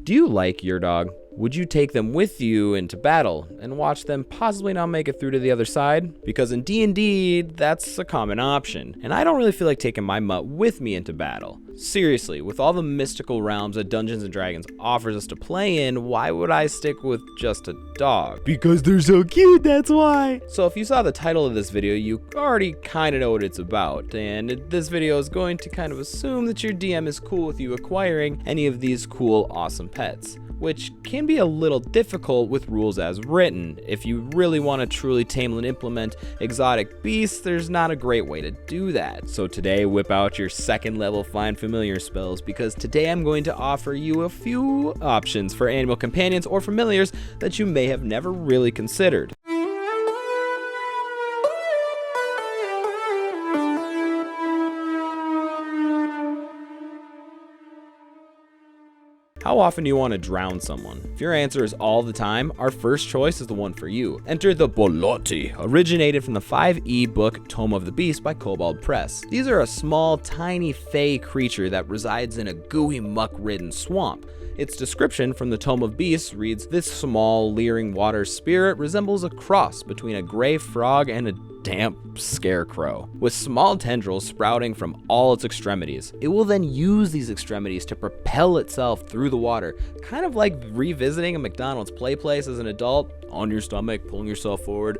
Do you like your dog? Would you take them with you into battle and watch them possibly not make it through to the other side? Because in D&D, that's a common option, and I don't really feel like taking my mutt with me into battle. Seriously, with all the mystical realms that Dungeons & Dragons offers us to play in, why would I stick with just a dog? Because they're so cute, that's why! So if you saw the title of this video, you already kind of know what it's about, and this video is going to kind of assume that your DM is cool with you acquiring any of these cool, awesome pets, which can be a little difficult with rules as written. If you really want to truly tame and implement exotic beasts, there's not a great way to do that. So today, whip out your second level Find Familiar spells, because today I'm going to offer you a few options for animal companions or familiars that you may have never really considered. How often do you want to drown someone? If your answer is all the time, our first choice is the one for you. Enter the Bolotti, originated from the 5e book Tome of the Beast by Kobold Press. These are a small, tiny fey creature that resides in a gooey, muck-ridden swamp. Its description from the Tome of Beasts reads, "This small, leering water spirit resembles a cross between a gray frog and a damp scarecrow, with small tendrils sprouting from all its extremities. It will then use these extremities to propel itself through the water, kind of like revisiting a McDonald's play place as an adult, on your stomach, pulling yourself forward,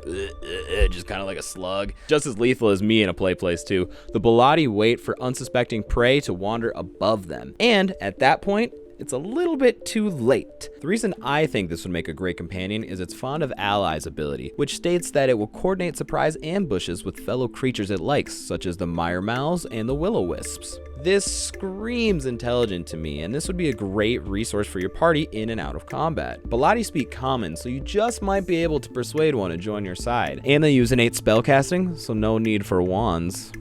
just kind of like a slug. Just as lethal as me in a play place too. The Bolotti wait for unsuspecting prey to wander above them, and at that point, it's a little bit too late. The reason I think this would make a great companion is its Fond of Allies ability, which states that it will coordinate surprise ambushes with fellow creatures it likes, such as the Miremouths and the Will-O-Wisps. This screams intelligent to me, and this would be a great resource for your party in and out of combat. Bolotti speak common, so you just might be able to persuade one to join your side. And they use innate spellcasting, so no need for wands.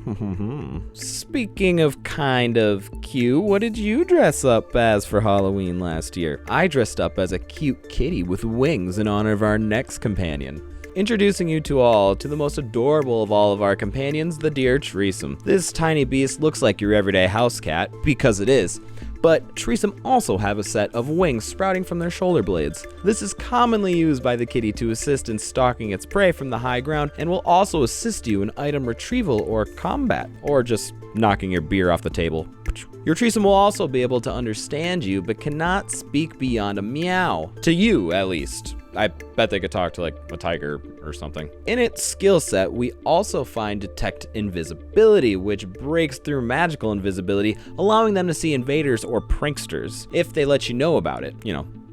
Speaking of kind of cute, what did you dress up as for Halloween last year? I dressed up as a cute kitty with wings in honor of our next companion. Introducing you to all to the most adorable of all of our companions, the dear Treesome. This tiny beast looks like your everyday house cat, because it is, but Treesome also have a set of wings sprouting from their shoulder blades. This is commonly used by the kitty to assist in stalking its prey from the high ground, and will also assist you in item retrieval or combat, or just knocking your beer off the table. Your Treesome will also be able to understand you, but cannot speak beyond a meow. To you, at least. I bet they could talk to like a tiger or something. In its skill set, we also find Detect Invisibility, which breaks through magical invisibility, allowing them to see invaders or pranksters, if they let you know about it,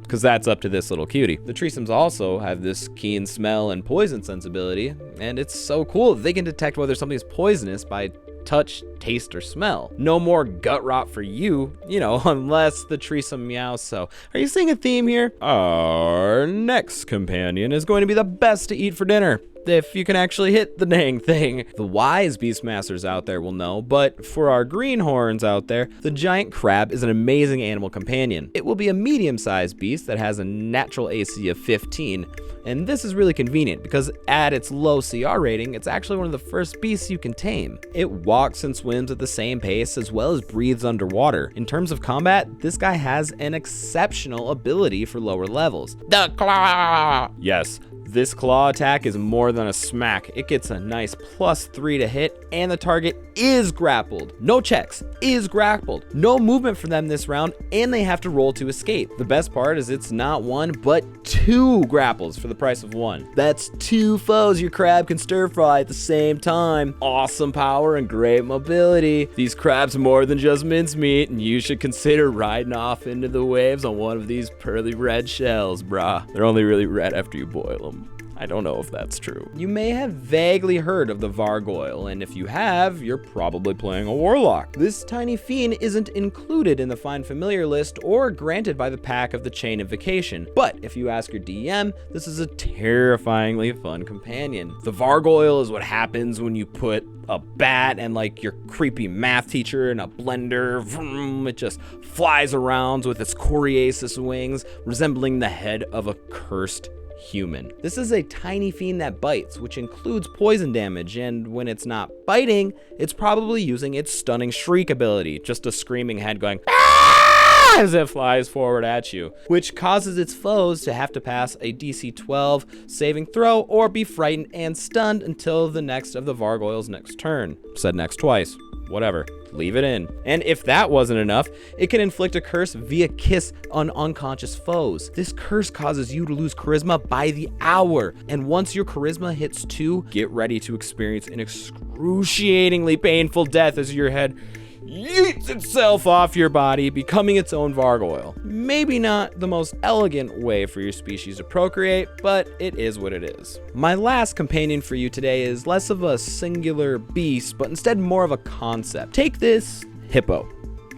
because that's up to this little cutie. The Treesomes also have this keen smell and poison sensibility, and it's so cool that they can detect whether something's poisonous by touch, taste, or smell. No more gut rot for you, unless the Treesome meows. So, are you seeing a theme here? Our next companion is going to be the best to eat for dinner, if you can actually hit the dang thing. The wise Beastmasters out there will know, but for our greenhorns out there, the giant crab is an amazing animal companion. It will be a medium-sized beast that has a natural AC of 15, and this is really convenient because at its low CR rating, it's actually one of the first beasts you can tame. It walks and swims at the same pace as well as breathes underwater. In terms of combat, this guy has an exceptional ability for lower levels. The claw! Yes. This claw attack is more than a smack. It gets a nice +3 to hit, and the target is grappled. No checks, is grappled. No movement for them this round, and they have to roll to escape. The best part is it's not one, but 2 grapples for the price of 1. That's 2 foes your crab can stir fry at the same time. Awesome power and great mobility. These crabs are more than just mincemeat, and you should consider riding off into the waves on one of these pearly red shells, brah. They're only really red after you boil them. I don't know if that's true. You may have vaguely heard of the Vargoyle, and if you have, you're probably playing a warlock. This tiny fiend isn't included in the Find Familiar list or granted by the pack of the Chain of Vacation, but if you ask your DM, this is a terrifyingly fun companion. The Vargoyle is what happens when you put a bat and like your creepy math teacher in a blender. Vroom, it just flies around with its coriaceous wings, resembling the head of a cursed human. This is a tiny fiend that bites, which includes poison damage, and when it's not biting, it's probably using its stunning shriek ability, just a screaming head going, "Ah!" as it flies forward at you, which causes its foes to have to pass a DC 12 saving throw or be frightened and stunned until the next of the Vargoyle's next turn. Said next twice. Whatever. Leave it in. And if that wasn't enough, it can inflict a curse via kiss on unconscious foes. This curse causes you to lose charisma by the hour. And once your charisma hits 2, get ready to experience an excruciatingly painful death as your head yeets itself off your body, becoming its own Vargoyle. Maybe not the most elegant way for your species to procreate, but it is what it is. My last companion for you today is less of a singular beast, but instead more of a concept. Take this Hippo,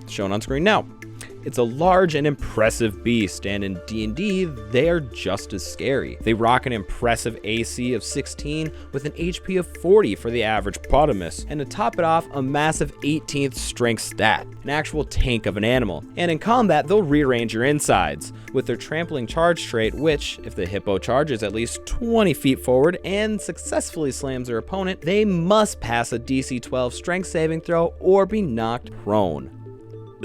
shown on screen now. It's a large and impressive beast, and in D&D, they are just as scary. They rock an impressive AC of 16 with an HP of 40 for the average potamus, and to top it off, a massive 18th strength stat, an actual tank of an animal. And in combat, they'll rearrange your insides with their trampling charge trait, which, if the Hippo charges at least 20 feet forward and successfully slams their opponent, they must pass a DC 12 strength saving throw or be knocked prone.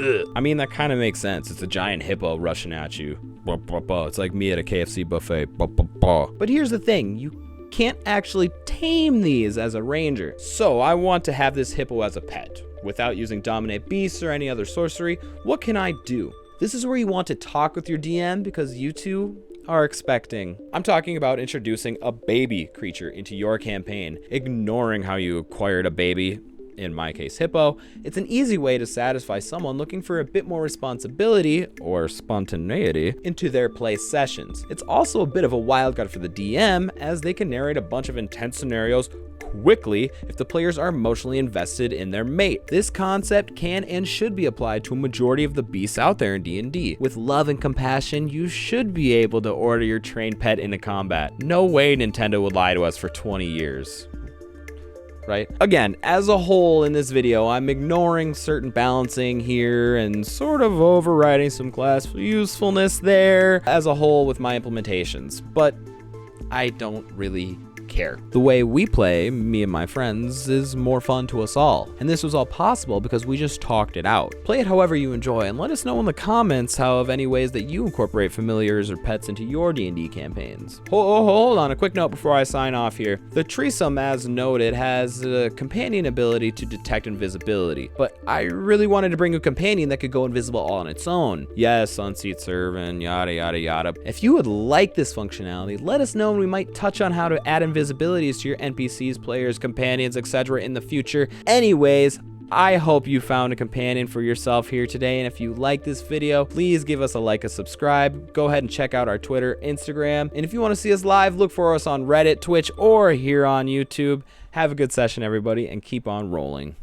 Ugh. I mean, that kind of makes sense. It's a giant hippo rushing at you. It's like me at a KFC buffet. But here's the thing. You can't actually tame these as a ranger. So I want to have this hippo as a pet. Without using dominate beasts or any other sorcery, what can I do? This is where you want to talk with your DM because you two are expecting. I'm talking about introducing a baby creature into your campaign, ignoring how you acquired a baby. In my case, Hippo. It's an easy way to satisfy someone looking for a bit more responsibility or spontaneity into their play sessions. It's also a bit of a wild card for the DM as they can narrate a bunch of intense scenarios quickly if the players are emotionally invested in their mate. This concept can and should be applied to a majority of the beasts out there in D&D. With love and compassion, you should be able to order your trained pet into combat. No way Nintendo would lie to us for 20 years. Right? Again, as a whole in this video, I'm ignoring certain balancing here and sort of overriding some class usefulness there as a whole with my implementations, but I don't really care. The way we play, me and my friends, is more fun to us all. And this was all possible because we just talked it out. Play it however you enjoy and let us know in the comments how of any ways that you incorporate familiars or pets into your D&D campaigns. Hold on, a quick note before I sign off here. The Threesome, as noted, has a companion ability to detect invisibility, but I really wanted to bring a companion that could go invisible all on its own. Yes, unseat servant, yada yada yada. If you would like this functionality, let us know and we might touch on how to add invisibilities to your NPCs, players, companions, etc. in the future. Anyways, I hope you found a companion for yourself here today, and if you like this video, please give us a like, a subscribe. Go ahead and check out our Twitter, Instagram, and if you want to see us live, look for us on Reddit, Twitch, or here on YouTube. Have a good session, everybody, and keep on rolling.